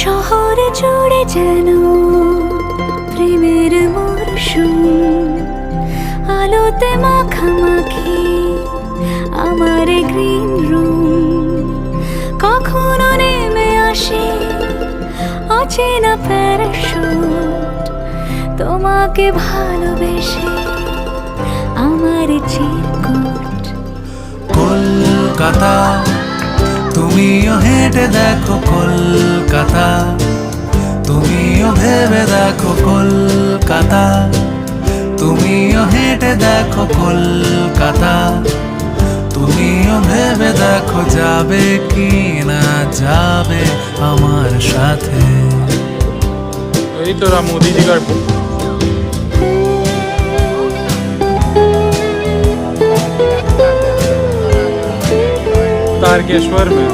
শহরে জুড়ে যেন প্রেমের মরশুম, আলোতে মাখামাখি আমার গ্রিন রুম। কখনো নেমে আসে অচেনা প্যারাশুট, তোমাকে ভালোবেসে আমার চিরকুট। কলকাতা তুমিও হেঁটে দেখো কলকাতা, তুমিও ভেবে দেখো কলকাতা, তুমিও হেঁটে দেখো কলকাতা, তুমিও ভেবে দেখো যাবে কি না যাবে আমার সাথে। এই তো मोदी जी का तारकेश्वर में